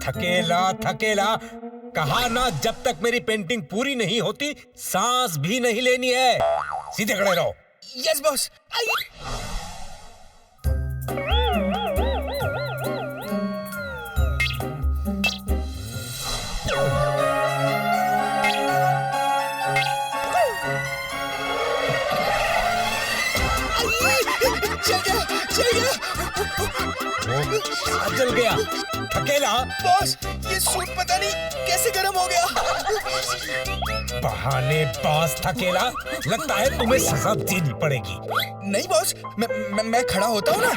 थकेला थकेला, कहा ना जब तक मेरी पेंटिंग पूरी नहीं होती सांस भी नहीं लेनी है। सीधे खड़े रहो। Yes boss. जल गया। थकेला। बॉस, ये सूट पता नहीं कैसे गर्म हो गया। बहानेबाज थकेला, लगता है तुम्हें सजा देनी पड़ेगी। नहीं बॉस, मैं खड़ा होता हूँ ना।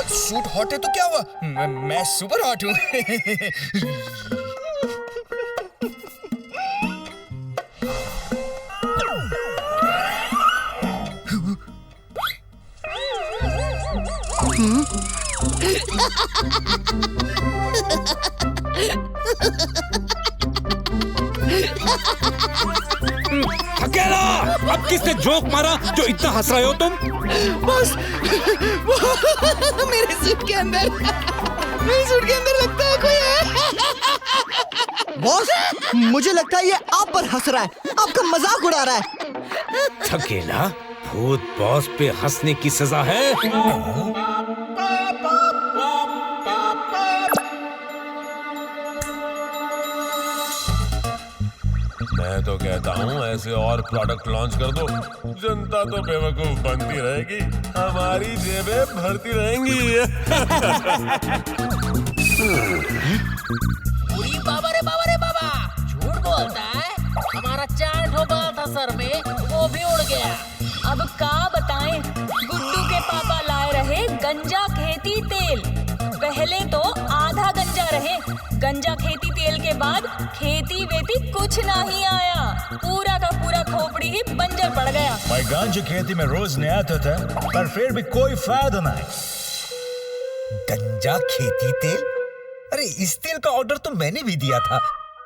सूट हॉट है तो क्या हुआ, मैं सुपर हॉट हूँ। थकेला, अब किसने जोक मारा जो इतना हंस रहे हो तुम? बॉस, मेरे सूट के अंदर लगता है कोई है। बॉस, मुझे लगता है ये आप पर हंस रहा है, आपका मजाक उड़ा रहा है। थकेला, भूत बॉस पे हंसने की सजा है। मैं तो कहता हूँ ऐसे और प्रोडक्ट लॉन्च कर दो, जनता तो बेवकूफ बनती रहेगी, हमारी जेबें भरती रहेंगी। बाबा रे बाबा, झूठ बोलता है। हमारा 4 ठोकर था सर में, वो भी उड़ गया। अब का बताएं, गुड्डू के पापा लाए रहे गंजा खेती तेल। पहले तो आधा गंजा रहे, गंजा खेती तेल के बाद खेती वेती कुछ नहीं आया, पूरा का पूरा खोपड़ी ही बंजर पड़ गया। मैं गांजा खेती में रोज नहीं आता था, पर फिर भी कोई फायदा नहीं। गंजा खेती तेल? अरे इस तेल का ऑर्डर तो मैंने भी दिया था,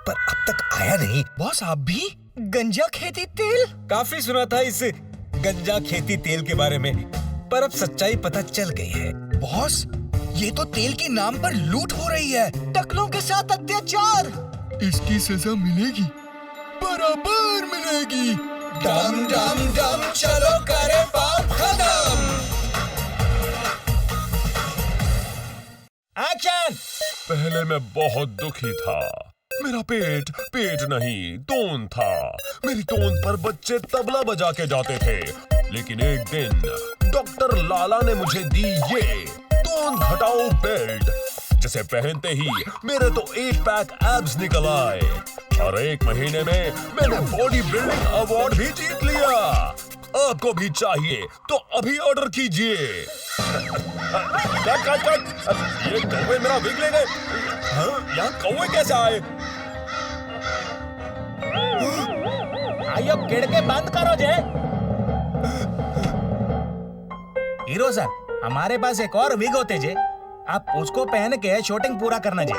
पर अब तक आया नहीं। बॉस, आप भी गंजा खेती तेल? काफी सुना था इस गंजा खेती तेल के बारे में, पर अब सच्चाई पता चल गई है। बॉस, ये तो तेल के नाम पर लूट हो रही है, टकलों के साथ अत्याचार। इसकी सजा मिलेगी, बराबर मिलेगी। डम डम डम चलो करे पाप खत्म। एक्शन। पहले मैं बहुत दुखी था, मेरा पेट नहीं तोन था। मेरी तोन पर बच्चे तबला बजा के जाते थे, लेकिन एक दिन डॉक्टर लाला ने मुझे दी ये तोन घटाओ बेल्ट, जिसे पहनते ही मेरे तो 8 पैक एब्स निकल आए और 1 महीने में मैंने बॉडी बिल्डिंग अवार्ड भी जीत लिया। आपको भी चाहिए तो अभी ऑर्डर कीजिए। ये कौवे मेरा विग ले गए। यहाँ कौवे कैसे आए? आइयो, खिड़की बंद करो जे। हीरो सर, हमारे पास एक और विग होते जे, आप उसको पहन के शूटिंग पूरा करना जे।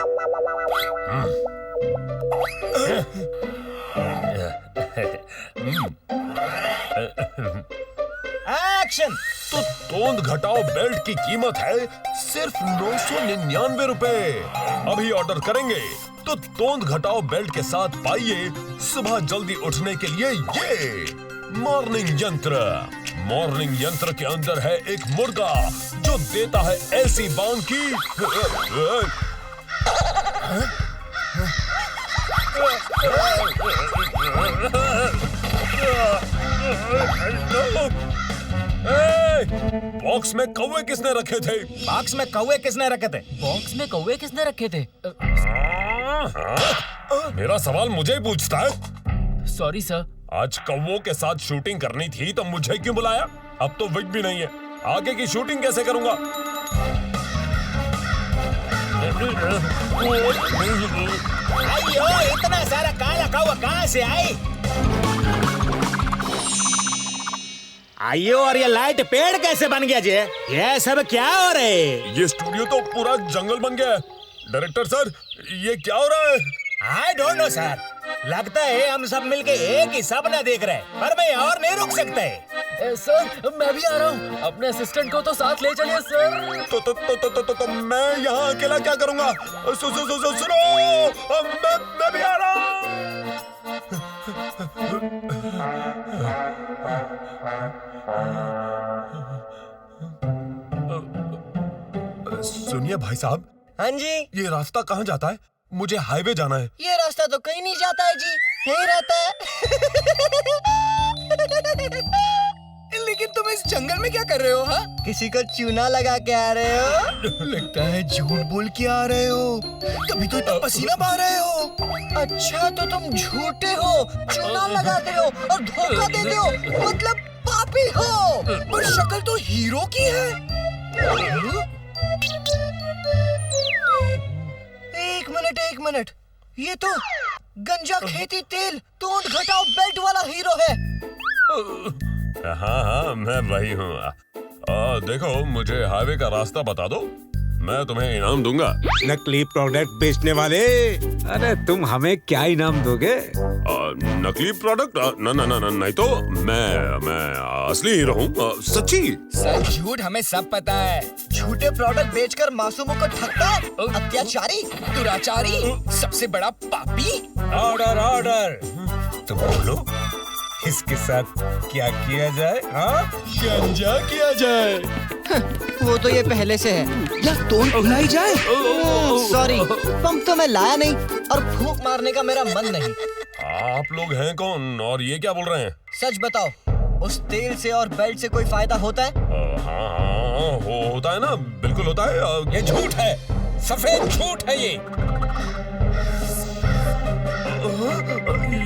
एक्शन। तो तोंद घटाओ बेल्ट की कीमत है सिर्फ 999 रुपए। अभी ऑर्डर करेंगे तो तोंद घटाओ बेल्ट के साथ पाइए सुबह जल्दी उठने के लिए ये मॉर्निंग यंत्र। मॉर्निंग यंत्र के अंदर है एक मुर्गा जो देता है ऐसी बांग की बॉक्स में कौवे किसने रखे थे? बॉक्स में कौवे किसने रखे थे? बॉक्स में कौवे किसने रखे थे? मेरा सवाल मुझे ही पूछता है। Sorry sir. आज कौवों के साथ शूटिंग करनी थी तो मुझे क्यों बुलाया? अब तो विग भी नहीं है, आगे की शूटिंग कैसे करूंगा? आइयो, इतना सारा काला कौवा कहाँ से आई? आइयो, और ये लाइट पेड़ कैसे बन गया जे? ये सब क्या हो रहा है? ये स्टूडियो तो पूरा जंगल बन गया है। डायरेक्टर सर, ये क्या हो रहा है? आई डोंट नो सर, लगता है हम सब मिलके एक ही सपना देख रहे हैं, पर मैं और नहीं रुक सकते। सर मैं भी आ रहा हूँ, अपने असिस्टेंट को तो साथ ले चलिए सर। तो मैं यहाँ अकेला क्या करूँगा? सुनो, मैं भी आ रहा हूँ। सुनिए भाई साहब। हाँ जी। ये रास्ता कहाँ जाता है? मुझे हाईवे जाना है। ये रास्ता तो कहीं नहीं जाता है जी, यही रहता है। लेकिन तुम इस जंगल में क्या कर रहे हो? हाँ, किसी को चूना लगा के आ रहे हो? लगता है झूठ बोल के आ रहे हो, तभी तो इतना पसीना बहा रहे हो। अच्छा तो तुम झूठे हो, चूना लगाते हो और धोखा देते हो, मतलब पापी हो। पर शक्ल तो हीरो की है। एक मिनट, ये तो गंजा खेती तेल तोंड घटाओ बेल्ट वाला हीरो है। हाँ, मैं वही हूँ। देखो, मुझे हाईवे का रास्ता बता दो, मैं तुम्हें इनाम दूंगा। नकली प्रोडक्ट बेचने वाले, अरे तुम हमें क्या इनाम दोगे? नकली प्रोडक्ट? नहीं तो मैं असली हीरो हूँ, सच्ची। सच झूठ हमें सब पता है। झूठे प्रोडक्ट बेचकर मासूमों को ठगता है, अत्याचारी, दुराचारी, सबसे बड़ा पापी। Order order. तो बोलो, इसके साथ क्या किया जाए? हाँ, गंजा किया जाए। वो तो ये पहले से है। या तोड़ पिलाई जाए? सॉरी, पंप तो मैं लाया नहीं और फूंक मारने का मेरा मन नहीं। आप लोग हैं कौन और ये क्या बोल रहे हैं? सच बताओ, उस तेल से और बेल्ट से कोई फायदा होता है? हाँ, होता है ना, बिल्कुल होता है। ये झूठ है, सफेद झूठ है ये।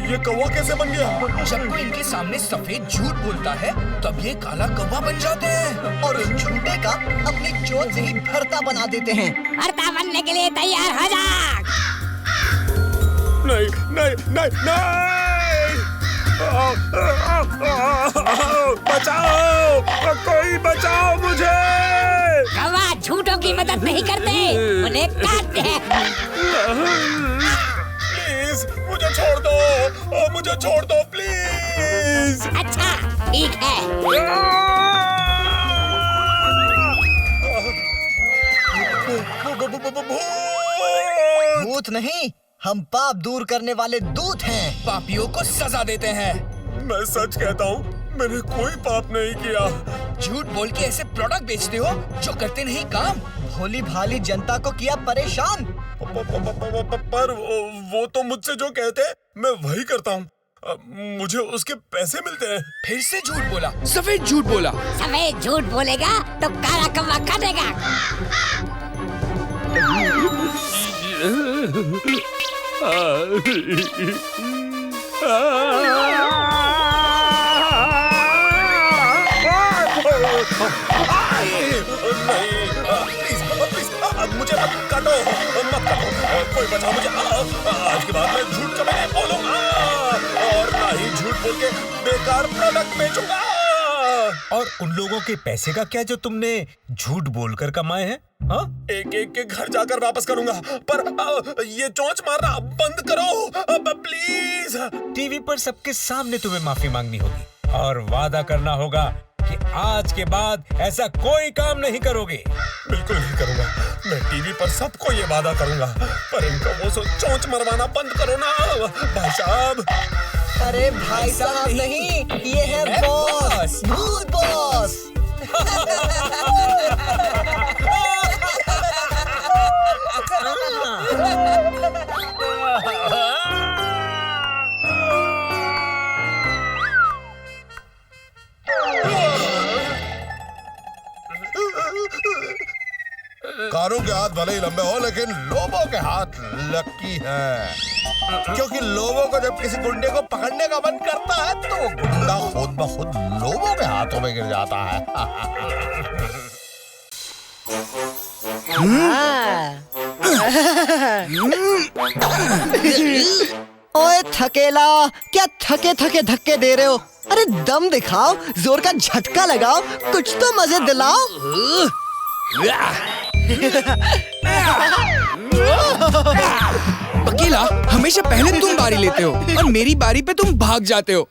ये कौवा कैसे बन गया? जब कोई इनके सामने सफेद झूठ बोलता है तब ये काला कौवा बन जाते हैं और उस झूठे का अपनी चोट से ही भरता बना देते हैं। भरता बनने के लिए तैयार हो जा। नहीं। बचाओ, कोई बचाओ मुझे। कौवा झूठों की मदद नहीं करते, उन्हें काटते हैं। प्लीज मुझे छोड़ दो प्लीज। अच्छा ठीक है। भूत नहीं, हम पाप दूर करने वाले दूत हैं। पापियों को सजा देते हैं। मैं सच कहता हूँ, मैंने कोई पाप नहीं किया। झूठ बोल के ऐसे प्रोडक्ट बेचते हो जो करते नहीं काम। भोली भाली जनता को किया परेशान। पर वो तो मुझसे जो कहते हैं मैं वही करता हूँ, मुझे उसके पैसे मिलते हैं। फिर से झूठ बोला, सफेद झूठ बोला। सफेद झूठ बोलेगा तो काला कौवा काटेगा। प्लीज मुझे मत काटो, कोई बचाओ मुझे। आज के बाद मैं झूठ कभी नहीं बोलूंगा और ना ही झूठ बोल के बेकार प्रोडक्ट बेचूंगा। और उन लोगों के पैसे का क्या जो तुमने झूठ बोलकर कमाए हैं? हाँ, एक के घर जाकर वापस करूंगा, पर ये चोंच मारना बंद करो प्लीज। टीवी पर सबके सामने तुम्हें माफी मांगनी होगी और वादा करना होगा कि आज के बाद ऐसा कोई काम नहीं करोगे। बिल्कुल नहीं करूंगा, मैं टीवी पर सबको ये वादा करूंगा, पर इनको वो चोंच मरवाना बंद करो ना भाई साहब। अरे भाई साहब नहीं, ये है बॉस, भूत बॉस। कारों के हाथ भले ही लंबे हो, लेकिन लोगों के हाथ लकी हैं, क्योंकि लोगों को जब किसी गुंडे को पकड़ने का मन करता है तो वो गुंडा खुद ब खुद लोगों के हाथों में गिर जाता है। ओए थकेला, क्या थके थके धक्के दे रहे हो? अरे दम दिखाओ, जोर का झटका लगाओ, कुछ तो मजे दिलाओ। बकी पकेला, हमेशा पहले तुम बारी लेते हो और मेरी बारी पे तुम भाग जाते हो।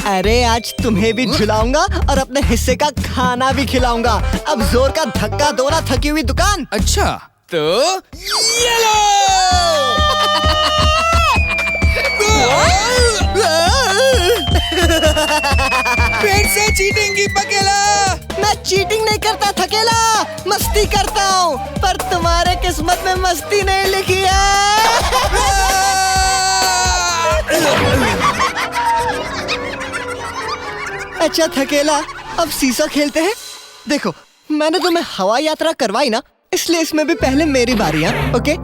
अरे आज तुम्हें भी झुलाऊंगा और अपने हिस्से का खाना भी खिलाऊंगा। अब जोर का धक्का दो ना थकी हुई दुकान। अच्छा तो ये लो। फिर से चीटिंग की पकेला। मैं चीटिंग नहीं करता थकेला, मस्ती करता हूँ, पर तुम्हारे किस्मत में मस्ती नहीं लिखी है। अच्छा थकेला, अब सीसा खेलते हैं। देखो मैंने तुम्हें हवाई यात्रा करवाई ना, इसलिए इसमें भी पहले मेरी बारी है। ओके?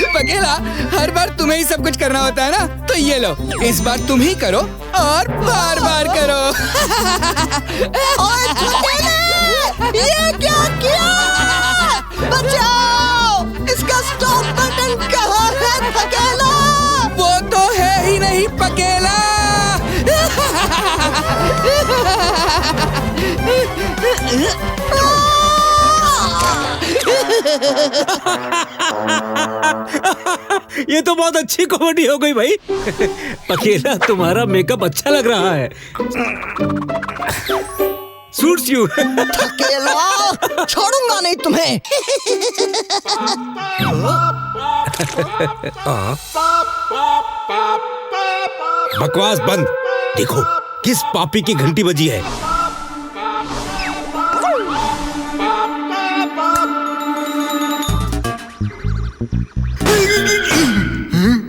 पकेला, हर बार तुम्हें ही सब कुछ करना होता है ना, तो ये लो, इस बार तुम ही करो और बार बार करो। ओए ये क्या किया? बचाओ! इसका स्टॉप बटन कहाँ है थकेला? वो तो है ही नहीं पकेला। ये तो बहुत अच्छी कॉमेडी हो गई भाई। पकेला तुम्हारा मेकअप अच्छा लग रहा है। Suits you. थकेला, छोड़ूंगा नहीं तुम्हें। बकवास बंद। देखो किस पापी की घंटी बजी है।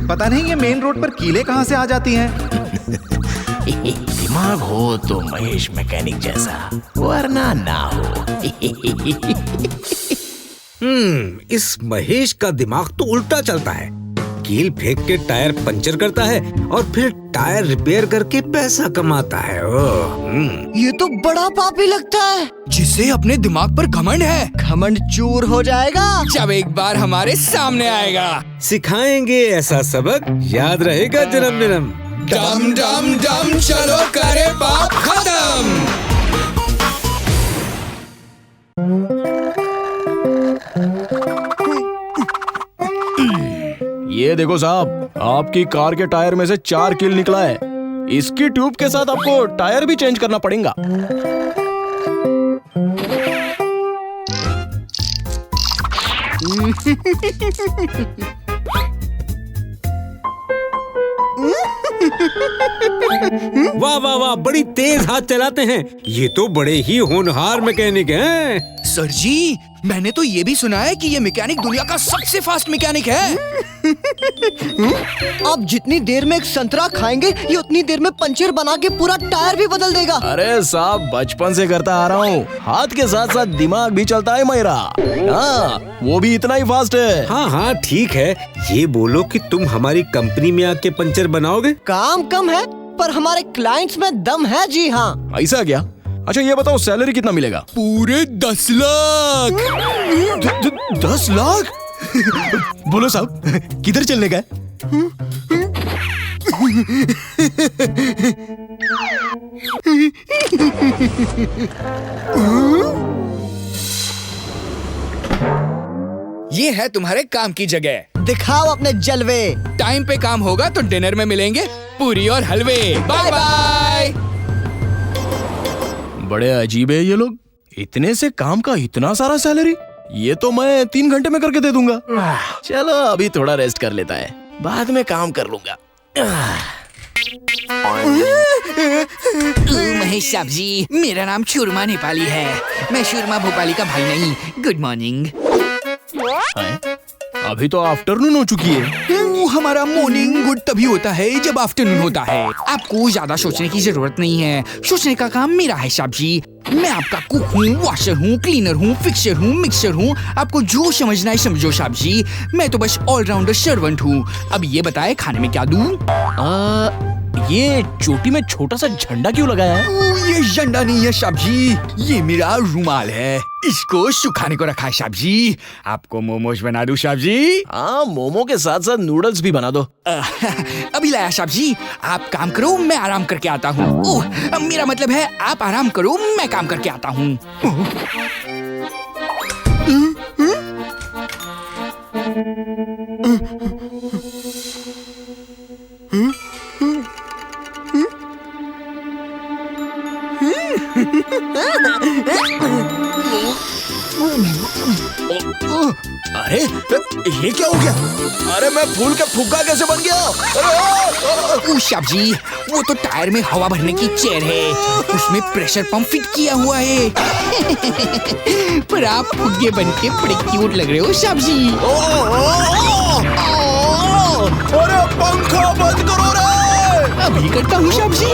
पता नहीं ये मेन रोड पर कीलें कहाँ से आ जाती हैं। दिमाग हो तो महेश मैकेनिक जैसा, वरना ना हो। इस महेश का दिमाग तो उल्टा चलता है। कील फेंक के टायर पंचर करता है और फिर टायर रिपेयर करके पैसा कमाता है। ये तो बड़ा पापी लगता है। जिसे अपने दिमाग पर घमंड है, घमंड चूर हो जाएगा जब एक बार हमारे सामने आएगा। सिखाएंगे ऐसा सबक, याद रहेगा जन्म जन्म। डम डम डम चलो करे पाप खत्म। ये देखो साहब, आपकी कार के टायर में से 4 कील निकला है। इसकी ट्यूब के साथ आपको टायर भी चेंज करना पड़ेगा। वाह वाह वाह, बड़ी तेज हाथ चलाते हैं। ये तो बड़े ही होनहार मैकेनिक हैं। सर जी, मैंने तो ये भी सुना है कि ये मैकेनिक दुनिया का सबसे फास्ट मैकेनिक है। आप जितनी देर में एक संतरा खाएंगे, ये उतनी देर में पंचर बना के पूरा टायर भी बदल देगा। अरे साहब, बचपन से करता आ रहा हूँ। हाथ के साथ साथ दिमाग भी चलता है मेरा। हाँ, वो भी इतना ही फास्ट है। हाँ हाँ ठीक है। ये बोलो कि तुम हमारी कंपनी में आके पंचर बनाओगे? काम कम है पर हमारे क्लाइंट्स में दम है। जी हाँ। ऐसा क्या? अच्छा ये बताओ, सैलरी कितना मिलेगा? पूरे 10 लाख। 10 लाख? बोलो साहब, किधर चलने का है? ये है तुम्हारे काम की जगह। दिखाओ अपने जलवे। टाइम पे काम होगा तो डिनर में मिलेंगे पूरी और हलवे। Bye bye. बड़े अजीब है ये लोग। इतने से काम का इतना सारा सैलरी? ये तो मैं 3 घंटे में करके दे दूंगा। चलो अभी थोड़ा रेस्ट कर लेता है, बाद में काम कर लूंगा। महेश साहब जी, मेरा नाम शुरमा नेपाली है। मैं शुरमा भोपाली का भाई नहीं। Good morning. अभी तो आफ्टरनून हो चुकी है। हमारा मॉर्निंग गुड तभी होता है जब आफ्टरनून होता है। आपको ज्यादा सोचने की जरूरत नहीं है। सोचने का काम मेरा है साहब जी। मैं आपका कुक हूँ, वॉशर हूँ, क्लीनर हूँ, फिक्सर हूँ, मिक्सर हूँ। आपको जो समझना है समझो साहब जी। मैं तो बस ऑलराउंडर सर्वेंट हूँ। अब ये बताए खाने में क्या दूँ? ये चोटी में छोटा सा झंडा क्यों लगाया है? ये झंडा नहीं है साहब जी, ये मेरा रुमाल है। इसको सुखाने को रखा है साहब जी। आपको मोमोज बना दूं साहब जी? हाँ, मोमो के साथ साथ नूडल्स भी बना दो। अभी लाया साहब जी। आप काम करो, मैं आराम करके आता हूँ। मेरा मतलब है आप आराम करो, मैं काम करके आता हूँ। अरे ये क्या हो गया? अरे मैं फूल के फुग्गा कैसे बन गया? साहब जी, वो तो टायर में हवा भरने की चेयर है, उसमें प्रेशर पंप फिट किया हुआ है। पर आप फुग्गे बन के बड़े क्यूट लग रहे हो साहब जी। अरे पंखा बंद करो रे! अभी करता हूँ साहब जी।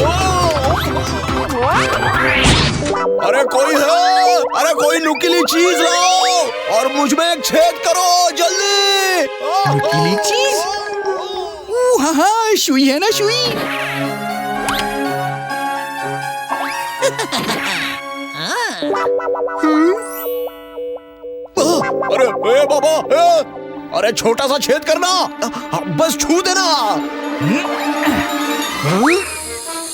अरे कोई है? अरे कोई नुकीली चीज लाओ और मुझ में एक छेद करो जल्दी। नुकीली चीज? हाँ हाँ, सुई है ना सुई। अरे ए बाबा, अरे छोटा सा छेद करना, बस छू देना।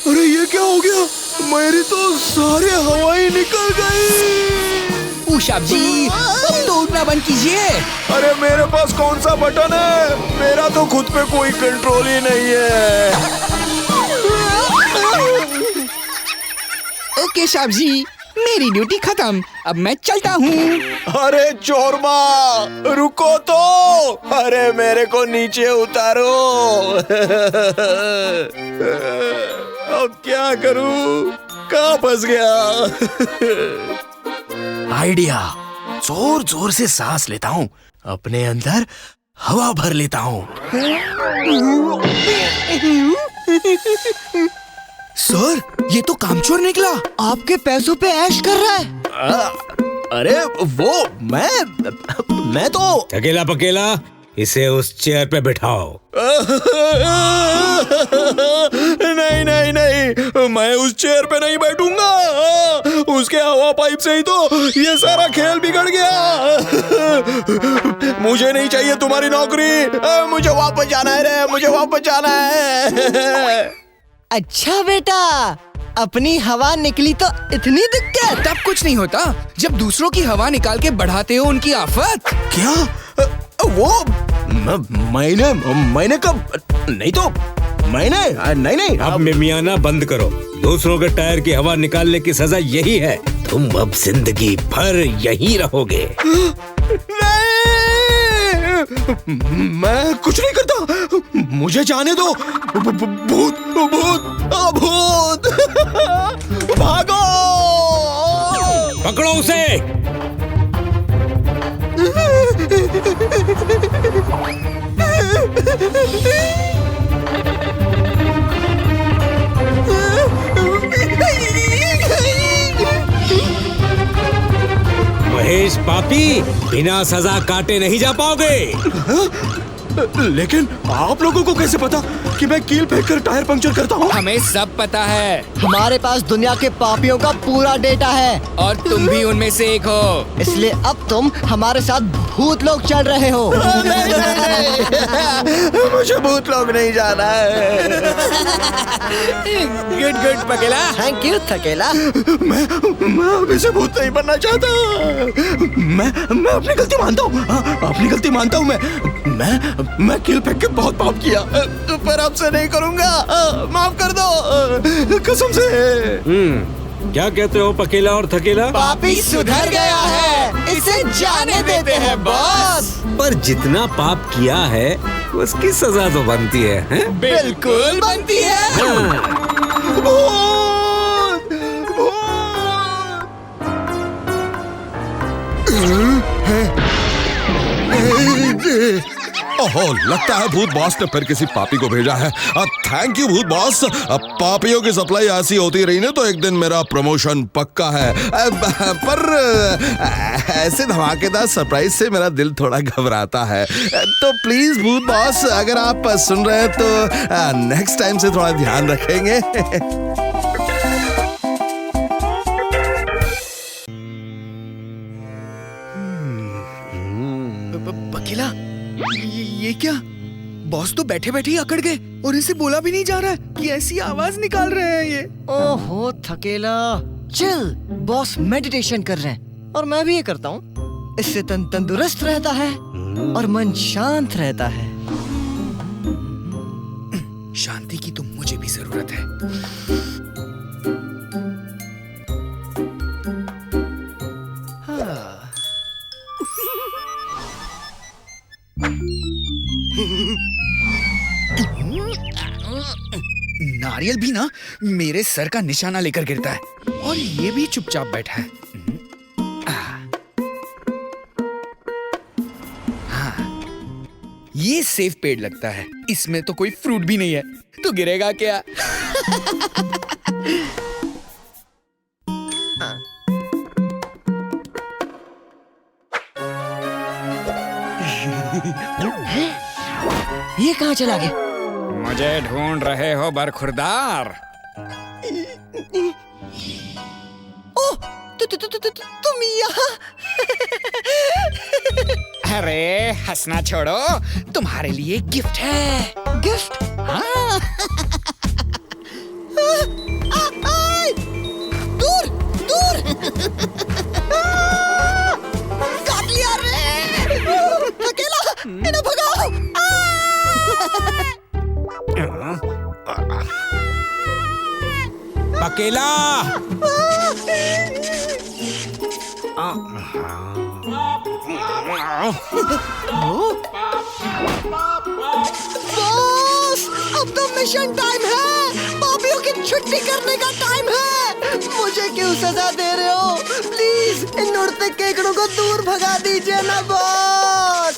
अरे ये क्या हो गया? मेरी तो सारी हवाएं निकल गई। साहब जी, अब तो उड़ना बंद कीजिए। अरे मेरे पास कौन सा बटन है? मेरा तो खुद पे कोई कंट्रोल ही नहीं है। ओके साहब जी, मेरी ड्यूटी खत्म, अब मैं चलता हूँ। अरे चोरमा, रुको तो। अरे मेरे को नीचे उतारो। अब क्या करूं? कहाँ फंस गया? आइडिया, जोर जोर से सांस लेता हूँ, अपने अंदर हवा भर लेता हूँ। सर, ये तो कामचोर निकला, आपके पैसों पे ऐश कर रहा है। अरे वो मैं तो अकेला पकेला इसे उस चेयर पे बिठाओ। नहीं नहीं नहीं, मैं उस चेयर पे नहीं बैठूंगा। उसके हवा पाइप से ही तो ये सारा खेल बिगड़ गया। मुझे नहीं चाहिए तुम्हारी नौकरी, मुझे वापस जाना है रे, मुझे वापस जाना है। अच्छा बेटा, अपनी हवा निकली तो इतनी दिक्कत? तब कुछ नहीं होता जब दूसरों की हवा निकाल के बढ़ाते हो उनकी आफत। क्या? वो मैंने कब? नहीं तो मैंने नहीं। अब मिमियाना बंद करो। दूसरों के टायर की हवा निकालने की सजा यही है। तुम अब जिंदगी भर यहीं रहोगे। मैं कुछ नहीं करता, मुझे जाने दो। भूत भूत भूत, भागो! पकड़ो उसे। महेश पापी, बिना सजा काटे नहीं जा पाओगे। लेकिन आप लोगों को कैसे पता कि मैं कील फेंककर टायर पंक्चर करता हूँ? हमें सब पता है। हमारे पास दुनिया के पापियों का पूरा डेटा है और तुम भी उनमें से एक हो। इसलिए अब तुम हमारे साथ भूत लोग चल रहे हो। नहीं, मुझे भूत लोग नहीं जाना है। गुड गुड पकेला। थैंक यू थकेला। मैं अभी से भूत नहीं बनना चाहता। मैं अपनी गलती मानता हूँ, अपनी गलती मानता हूँ। मैं कील फेंक के बहुत पाप किया, पर आपसे नहीं करूँगा। माफ कर दो, कसम से। क्या कहते हो पकेला और थकेला? पापी सुधर गया है, इसे जाने देते हैं बॉस। पर जितना पाप किया है उसकी सजा तो बनती है, हैं? बिल्कुल बनती है। ओहो, लगता है भूत बॉस ने फिर किसी पापी को भेजा है। थैंक यू भूत बॉस। अब पापियों की सप्लाई ऐसी होती रही ना तो एक दिन मेरा प्रमोशन पक्का है। पर ऐसे धमाकेदार सरप्राइज से मेरा दिल थोड़ा घबराता है। तो प्लीज भूत बॉस, अगर आप सुन रहे हैं तो नेक्स्ट टाइम से थोड़ा ध्यान रखेंगे। बकीला, ये क्या? बॉस तो बैठे बैठे ही अकड़ गए और इसे बोला भी नहीं जा रहा है कि ऐसी आवाज निकाल रहे हैं ये। ओहो थकेला, चिल। बॉस मेडिटेशन कर रहे हैं और मैं भी ये करता हूँ। इससे तन तंदुरुस्त रहता है और मन शांत रहता है। शांति की तो मुझे भी जरूरत है। नारियल भी ना मेरे सर का निशाना लेकर गिरता है और ये भी चुपचाप बैठा है। हाँ, ये सेफ पेड़ लगता है। इसमें तो कोई फ्रूट भी नहीं है, तो गिरेगा क्या? ये कहाँ चला गया? मुझे ढूंढ रहे हो बरखुरदार? ओह, तुम यहाँ? अरे हंसना छोड़ो, तुम्हारे लिए गिफ्ट है। गिफ्ट? हाँ। दूर दूर। काट लिया रे। अकेला, इन्हें भगाओ। अकेला। बॉस, अब तो मिशन टाइम है। पापियों की छुट्टी करने का टाइम है। मुझे क्यों सजा दे रहे हो? प्लीज इन उड़ते केकड़ों को दूर भगा दीजिए ना बॉस।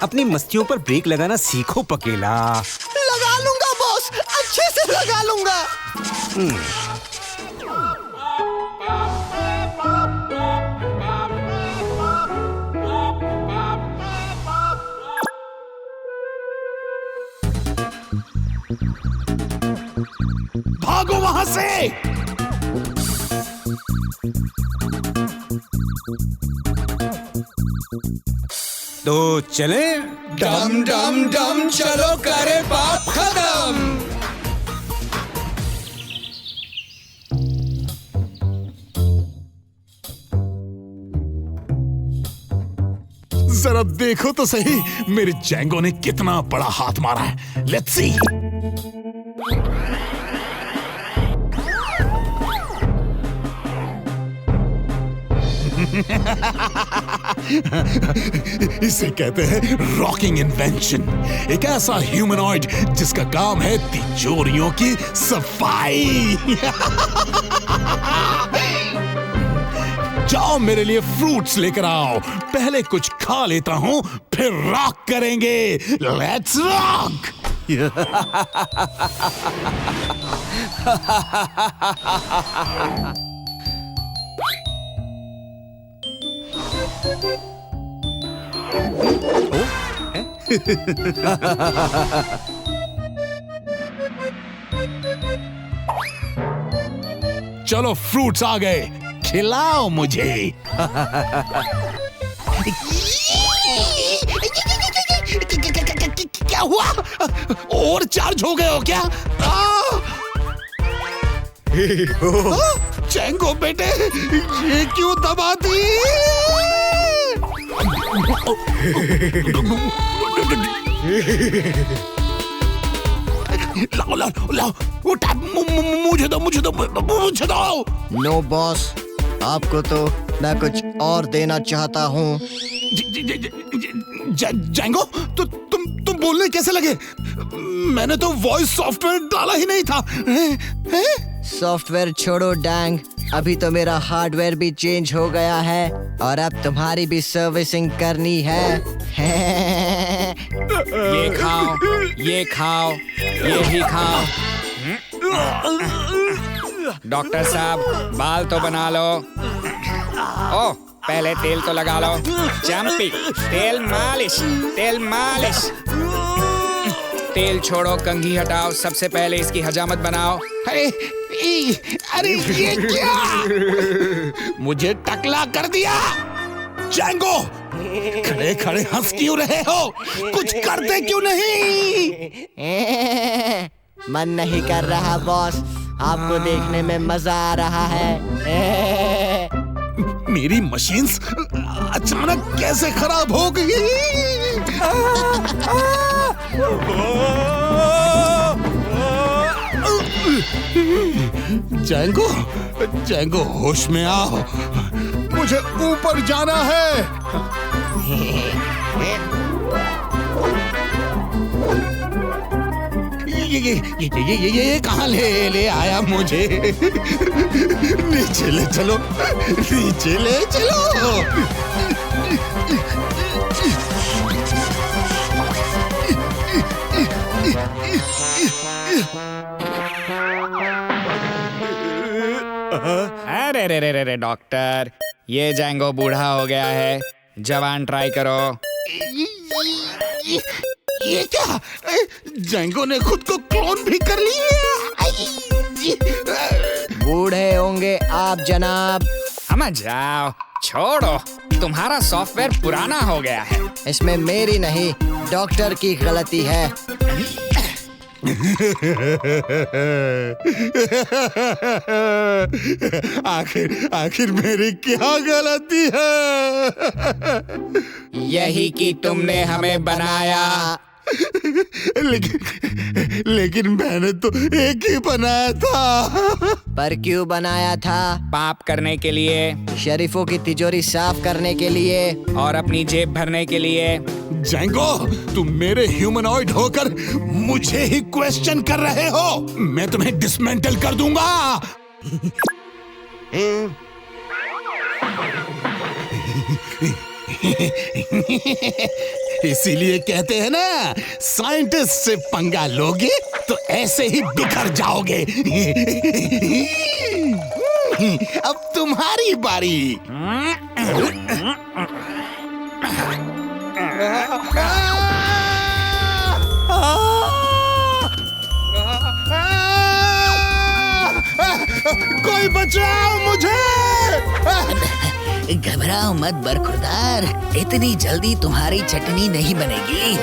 अपनी मस्तियों पर ब्रेक लगाना सीखो पकेला। लगा लूंगा बॉस, अच्छे से लगा लूंगा। भागो वहां से। तो चले। डम डम डम चलो करे पाप खत्म। जरा देखो तो सही मेरे जैंगो ने कितना बड़ा हाथ मारा है। Let's see. इसे कहते हैं रॉकिंग इन्वेंशन। एक ऐसा ह्यूमनॉइड जिसका काम है तिजोरियों की सफाई। जाओ मेरे लिए फ्रूट्स लेकर आओ। पहले कुछ खा लेता हूं, फिर रॉक करेंगे। Let's rock. चलो फ्रूट्स आ गए, खिलाओ मुझे। क्या हुआ? और चार्ज हो गए हो क्या? चैंगो बेटे, ये क्यों दबा दी? लाओ लाओ लाओ, उठा, मुझे दो मुझे दो मुझे दो। नो बॉस, आपको तो मैं कुछ और देना चाहता हूँ। जैंगो, तुम बोलने कैसे लगे? मैंने तो वॉइस सॉफ्टवेयर डाला ही नहीं था। सॉफ्टवेयर छोड़ो डैंग, अभी तो मेरा हार्डवेयर भी चेंज हो गया है और अब तुम्हारी भी सर्विसिंग करनी है। ये खाओ, ये खाओ, ये भी खाओ। डॉक्टर साहब, बाल तो बना लो। ओ, पहले तेल तो लगा लो। चंपी, तेल मालिश, तेल मालिश। तेल छोड़ो, कंघी हटाओ। सबसे पहले इसकी हजामत बनाओ। अरे ये क्या? मुझे टकला कर दिया। जैंगो, खड़े खड़े हंस क्यों रहे हो? कुछ करते क्यों नहीं? मन नहीं कर रहा बॉस, आपको देखने में मजा आ रहा है। मेरी मशीन्स अचानक कैसे खराब हो गई? जैंगो, जैंगो होश में आओ, मुझे ऊपर जाना है। ये कहाँ ले आया मुझे? नीचे ले चलो, नीचे ले चलो। अरे रे रे रे रे डॉक्टर, ये जैंगो बूढ़ा हो गया है, जवान ट्राई करो। ये क्या? जैंगो ने खुद को क्लोन भी कर लिया। बूढ़े होंगे आप जनाब। समझ जाओ, छोड़ो, तुम्हारा सॉफ्टवेयर पुराना हो गया है। इसमें मेरी नहीं, डॉक्टर की गलती है। आखिर मेरी क्या गलती है? यही कि तुमने हमें बनाया। लेकिन मैंने तो एक ही बनाया था। पर क्यों बनाया था? पाप करने के लिए, शरीफों की तिजोरी साफ करने के लिए, और अपनी जेब भरने के लिए। जैंगो, तुम मेरे ह्यूमनॉइड होकर मुझे ही क्वेश्चन कर रहे हो। मैं तुम्हें डिसमेंटल कर दूंगा। इसीलिए कहते हैं ना, साइंटिस्ट से पंगा लोगे तो ऐसे ही बिखर जाओगे। अब तुम्हारी बारी। कोई बचाओ मुझे। घबराओ मत बरखुरदार, इतनी जल्दी तुम्हारी चटनी नहीं बनेगी।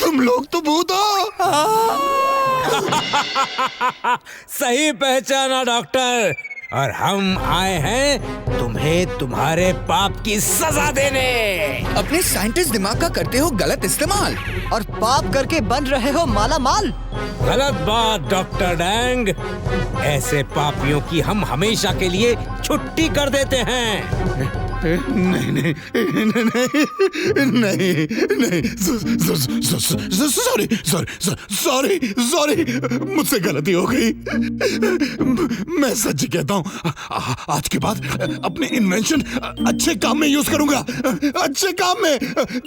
तुम लोग तो भूत हो। सही पहचाना डॉक्टर, और हम आए हैं तुम्हें तुम्हारे पाप की सजा देने। अपने साइंटिस्ट दिमाग का करते हो गलत इस्तेमाल, और पाप करके बन रहे हो माला माल। गलत बात डॉक्टर डैंग, ऐसे पापियों की हम हमेशा के लिए छुट्टी कर देते हैं। नहीं नहीं नहीं नहीं, सॉरी, मुझसे गलती हो गई। मैं सच कहता हूँ, आज के बाद अपने इन्वेंशन अच्छे काम में यूज करूंगा। अच्छे काम में,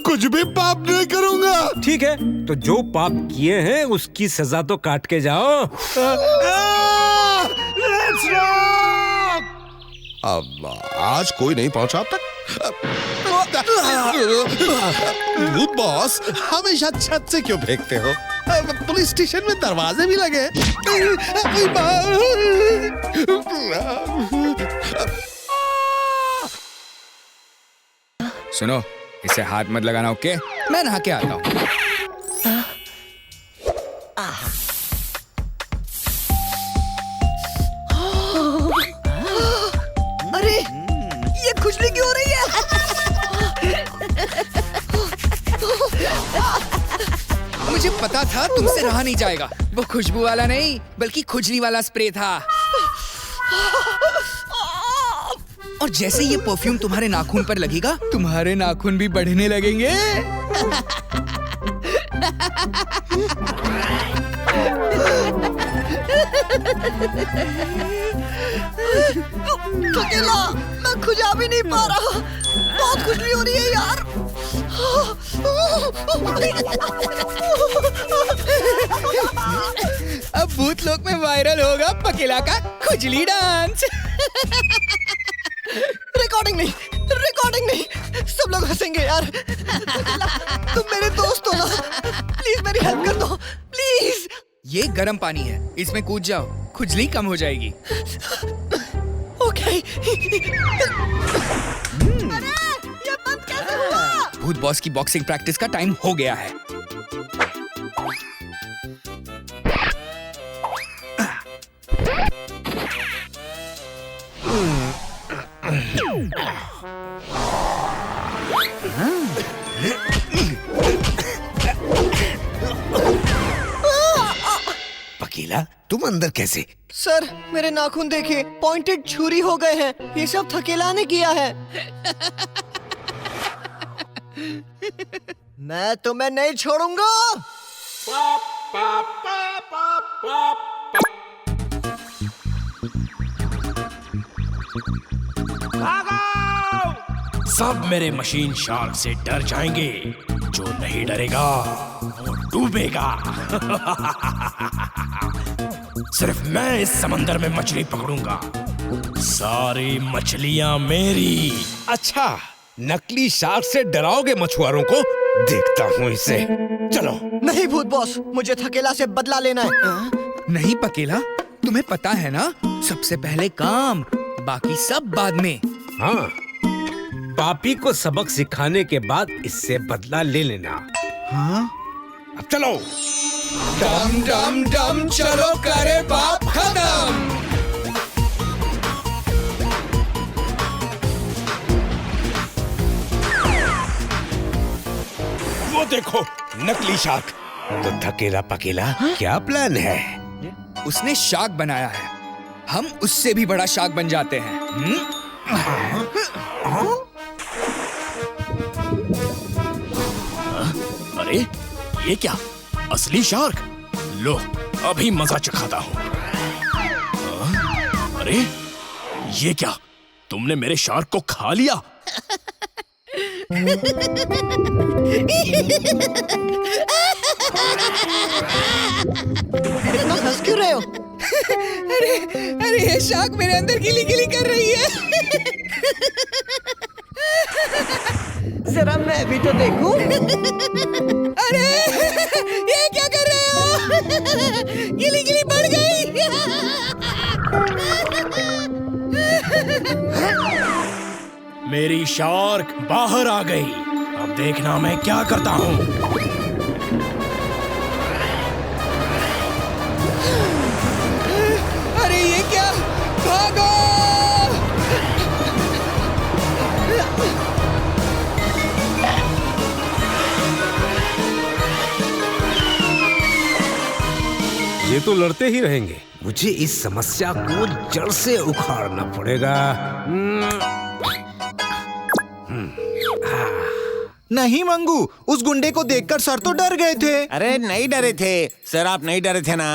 कुछ भी पाप नहीं करूंगा। ठीक है, तो जो पाप किए हैं उसकी सजा तो काट के जाओ। अब आज कोई नहीं पहुंचा अब तक। भूत बॉस, हमेशा छत से क्यों फेंकते हो? पुलिस स्टेशन में दरवाजे भी लगे। सुनो, इसे हाथ मत लगाना, ओके? मैं नहा के आता हूँ। अरे, ये खुजली क्यों हो रही है? मुझे पता था तुमसे रहा नहीं जाएगा। वो खुशबू वाला नहीं, बल्कि खुजली वाला स्प्रे था। और जैसे ये परफ्यूम तुम्हारे नाखून पर लगेगा, तुम्हारे नाखून भी बढ़ने लगेंगे। थकेला, मैं खुजा भी नहीं पा रहा। बहुत खुजली हो रही है यार। अब भूत लोक में वायरल होगा पकेला का खुजली डांस। रिकॉर्डिंग नहीं, सब लोग हंसेंगे यार। तुम मेरे दोस्त हो ना, प्लीज मेरी हेल्प कर दो, प्लीज। ये गर्म पानी है, इसमें कूद जाओ, खुजली कम हो जाएगी। ओके। अरे, ये बंद कैसे हुआ? भूत बॉस की बॉक्सिंग प्रैक्टिस का टाइम हो गया है। पकीला, तुम अंदर कैसे? सर, मेरे नाखून देखिए, पॉइंटेड छुरी हो गए हैं। ये सब थकेला ने किया है। मैं तुम्हें नहीं छोड़ूंगा। सब मेरे मशीन शार्क से डर जाएंगे। जो नहीं डरेगा वो डूबेगा। सिर्फ मैं इस समंदर में मछली पकड़ूंगा। सारी मछलियां मेरी। अच्छा, नकली शार्क से डराओगे मछुआरों को? देखता हूँ इसे। चलो। नहीं भूत बॉस, मुझे थकेला से बदला लेना है। नहीं पकेला, तुम्हें पता है ना, सबसे पहले काम, बाकी सब बाद में। हाँ, पापी को सबक सिखाने के बाद इससे बदला ले लेना। हाँ? अब चलो। डम डम डम चलो करे पाप खत्म। वो देखो, नकली शार्क। तो थकेला पकेला, क्या प्लान है? उसने शार्क बनाया है, हम उससे भी बड़ा शार्क बन जाते हैं। अरे ये क्या, असली शार्क? लो, अभी मजा चखाता हूँ। अरे ये क्या, तुमने मेरे शार्क को खा लिया? इतना हंस क्यों रहे हो? अरे ये शार्क मेरे अंदर गिली गिली कर रही है। जरा मैं भी तो देखूं। अरे ये क्या कर रहे हो? गिली गिली बढ़ गई। मेरी शार्क बाहर आ गई। अब देखना मैं क्या करता हूँ। अरे ये क्या, भागो! ये तो लड़ते ही रहेंगे। मुझे इस समस्या को जड़ से उखाड़ना पड़ेगा। नहीं मंगू, उस गुंडे को देखकर सर तो डर गए थे। अरे नहीं डरे थे सर, आप नहीं डरे थे ना।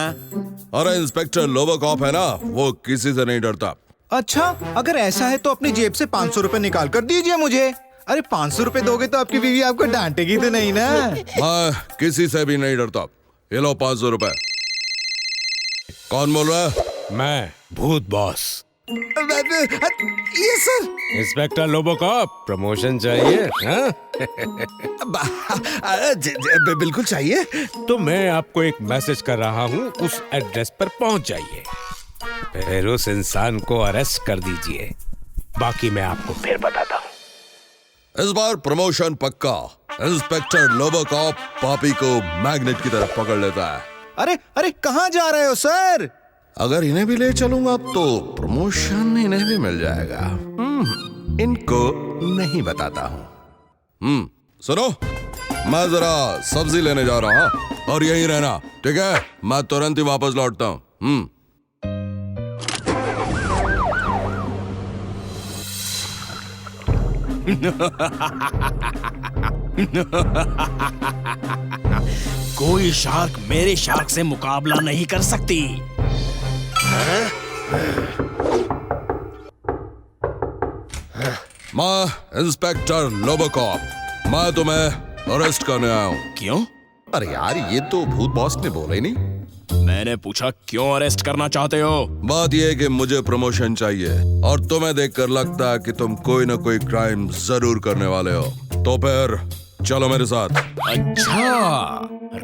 अरे इंस्पेक्टर लोबोकॉप है ना, वो किसी से नहीं डरता। अच्छा, अगर ऐसा है तो अपनी जेब से 500 रुपए निकाल कर दीजिए मुझे। अरे 500 रुपए दोगे तो आपकी बीवी आपको डांटेगी तो नहीं ना? मैं किसी से भी नहीं डरता। ये लो 500 रुपए। कौन बोल रहा है? मैं, भूत बॉस। ये सर। इंस्पेक्टर लोबोकॉप, प्रमोशन चाहिए? बिल्कुल चाहिए। तो मैं आपको एक मैसेज कर रहा हूँ, उस एड्रेस पर पहुँच जाइए। फिर उस इंसान को अरेस्ट कर दीजिए। बाकी मैं आपको फिर बताता हूँ। इस बार प्रमोशन पक्का। इंस्पेक्टर लोबोकॉप पापी को मैग्नेट की तरफ पकड़ लेता है। अरे अरे कहाँ जा रहे हो सर? अगर इन्हें भी ले चलूंगा तो प्रमोशन इन्हें भी मिल जाएगा। इनको नहीं बताता हूँ। सुनो, मैं जरा सब्जी लेने जा रहा हूँ और यहीं रहना, ठीक है? मैं तुरंत ही वापस लौटता हूँ। कोई शार्क मेरे शार्क से मुकाबला नहीं कर सकती। मैं इंस्पेक्टर लोबोकॉप, मैं तुम्हें अरेस्ट करने आया हूँ। क्यों? अरे यार, ये तो भूत बॉस ने बोला ही नहीं। मैंने पूछा क्यों अरेस्ट करना चाहते हो? बात यह है कि मुझे प्रमोशन चाहिए और तुम्हें देखकर लगता है कि तुम कोई ना कोई क्राइम जरूर करने वाले हो, तो फिर चलो मेरे साथ। अच्छा,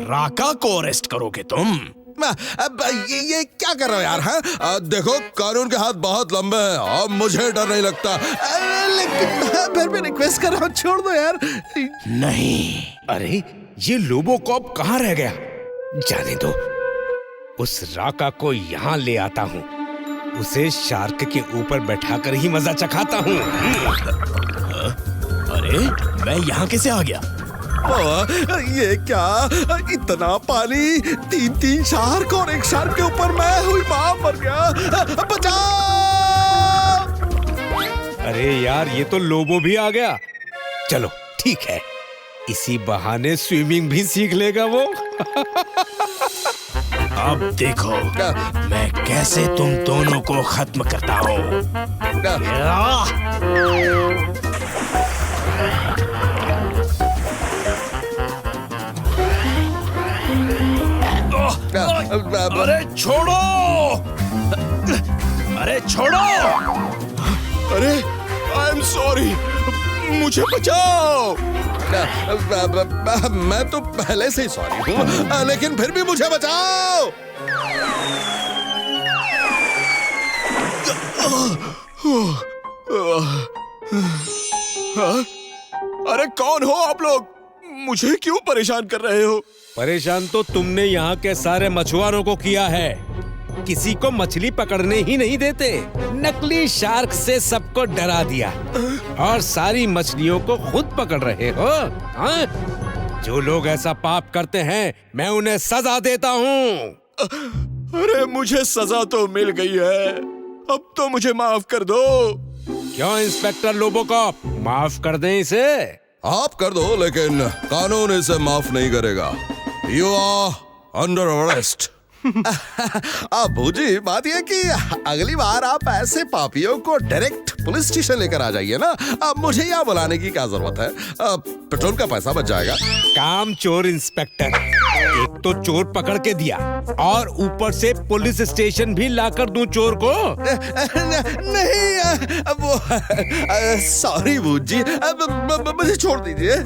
राका को अरेस्ट करोगे तुम? अब ये क्या कर रहे हो यार? हाँ, देखो कानून के हाथ बहुत लंबे हैं और मुझे डर नहीं लगता, लेकिन फिर भी रिक्वेस्ट कर रहा हूँ, छोड़ दो यार। नहीं। अरे ये लोबोकॉप कहाँ रह गया? जाने दो, उस राका को यहाँ ले आता हूँ, उसे शार्क के ऊपर बैठाकर ही मजा चखाता हूँ। अरे मैं यहाँ कैसे आ गया? ये क्या, इतना पानी, 3 शार्क और एक शार्क के ऊपर मैं हुई मां, मर गया, बचाओ! अरे यार, ये तो लोबो भी आ गया। चलो ठीक है, इसी बहाने स्विमिंग भी सीख लेगा वो। अब देखो मैं कैसे तुम दोनों को खत्म करता हूँ। अरे छोड़ो! अरे छोड़ो! अरे आई एम सॉरी, मुझे बचाओ। मैं तो पहले से ही सॉरी हूँ, लेकिन फिर भी मुझे बचाओ। अरे कौन हो आप लोग? मुझे क्यों परेशान कर रहे हो? परेशान तो तुमने यहाँ के सारे मछुआरों को किया है। किसी को मछली पकड़ने ही नहीं देते, नकली शार्क से सबको डरा दिया और सारी मछलियों को खुद पकड़ रहे हो। हाँ? जो लोग ऐसा पाप करते हैं मैं उन्हें सजा देता हूँ। अरे मुझे सजा तो मिल गई है, अब तो मुझे माफ कर दो। क्यों इंस्पेक्टर लोबोकॉप, माफ कर दें इसे? आप कर दो, लेकिन कानून इसे माफ नहीं करेगा। You are under arrest. Abu ji, बात यह कि अगली बार आप ऐसे पापियों को डायरेक्ट पुलिस स्टेशन लेकर आ जाइए ना। अब मुझे यहाँ बुलाने की क्या जरूरत है? पेट्रोल का पैसा बच जाएगा। काम चोर इंस्पेक्टर, एक तो चोर पकड़ के दिया और ऊपर से पुलिस स्टेशन भी लाकर दूं चोर को? नहीं, वो सॉरी भूत जी, मुझे छोड़ दीजिए।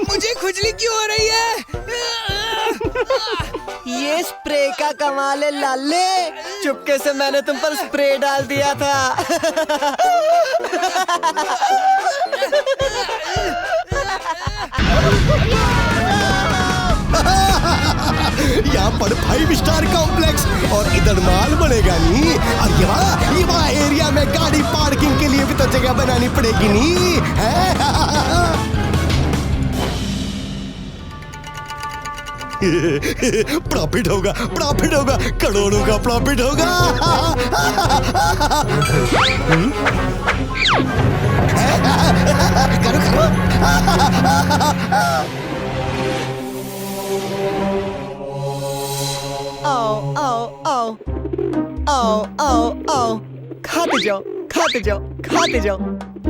मुझे खुजली क्यों हो रही है? ये स्प्रे का कमाल है लाले, चुपके से मैंने तुम पर स्प्रे डाल दिया था। यहाँ पर 5 स्टार कॉम्प्लेक्स और इधर माल बनेगा नहीं, और यहाँ एरिया में गाड़ी पार्किंग के लिए भी तो जगह बनानी पड़ेगी नहीं है? प्रॉफिट होगा, प्रॉफिट होगा, करोड़ों का प्रॉफिट होगा। करो करो। आओ आओ आओ आओ आओ आओ, खाते जाओ खाते जाओ खाते जाओ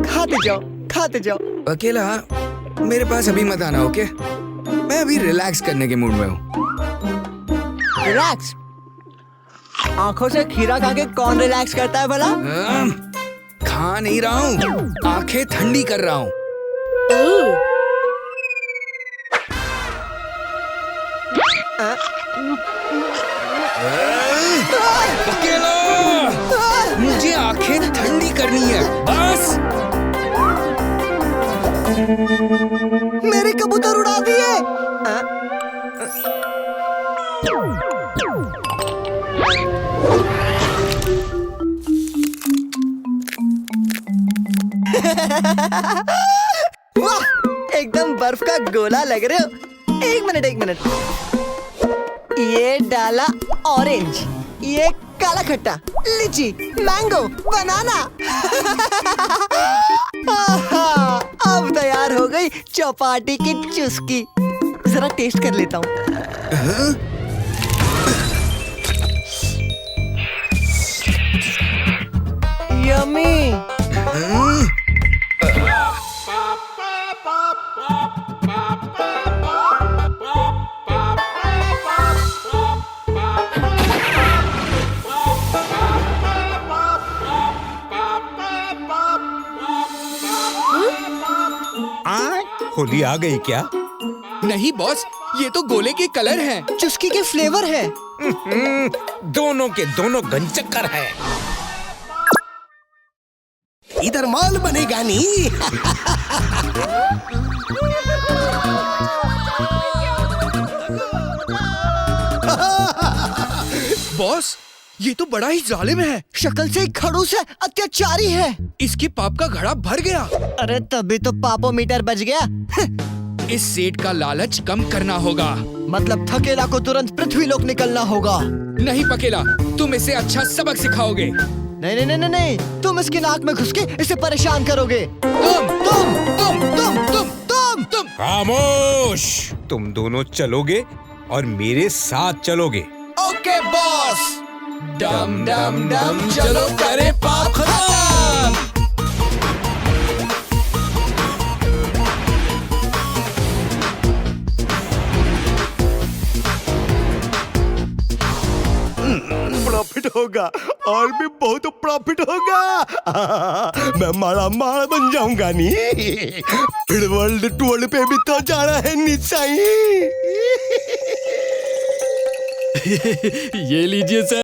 खाते जाओ खाते जाओ। अकेला मेरे पास अभी मत आना, ओके? मैं अभी रिलैक्स करने के मूड में हूँ। रिलैक्स? आंखों से खीरा खा के कौन रिलैक्स करता है भला? खा नहीं रहा हूँ, आंखें ठंडी कर रहा हूँ। अकेला, मुझे आंखें ठंडी करनी है बस। मेरे कबूतर उड़ा दिए। वाह, एकदम बर्फ का गोला लग रहे हो। एक मिनट, ये डाला ऑरेंज, ये काला खट्टा, लीची, मैंगो, बनाना। अब तैयार हो गई चौपाटी की चुस्की। जरा टेस्ट कर लेता हूँ। यम्मी। होली आ गई क्या? नहीं बॉस, ये तो गोले के कलर हैं। चुस्की के फ्लेवर है। दोनों के दोनों गंचक्कर है। इधर माल बनेगा नहीं। बॉस, ये तो बड़ा ही जालिम है। शक्ल से खड़ूस है, अत्याचारी है। इसके पाप का घड़ा भर गया। अरे तभी तो पापोमीटर बच गया। इस सेठ का लालच कम करना होगा। मतलब थकेला को तुरंत पृथ्वी लोक निकलना होगा। नहीं पकेला, तुम इसे अच्छा सबक सिखाओगे। नहीं नहीं नहीं नहीं, तुम इसकी नाक में घुस के इसे परेशान करोगे। तुम खामोश! तुम दोनों चलोगे और मेरे साथ चलोगे। Okay boss. डम डम डम चलो करे पाप खत्म। प्रॉफिट होगा और भी बहुत प्रॉफिट होगा। मैं माला माल बन जाऊंगा नहीं। फिर वर्ल्ड टूर पे भी तो जाना है निशाई। ये लीजिए सर।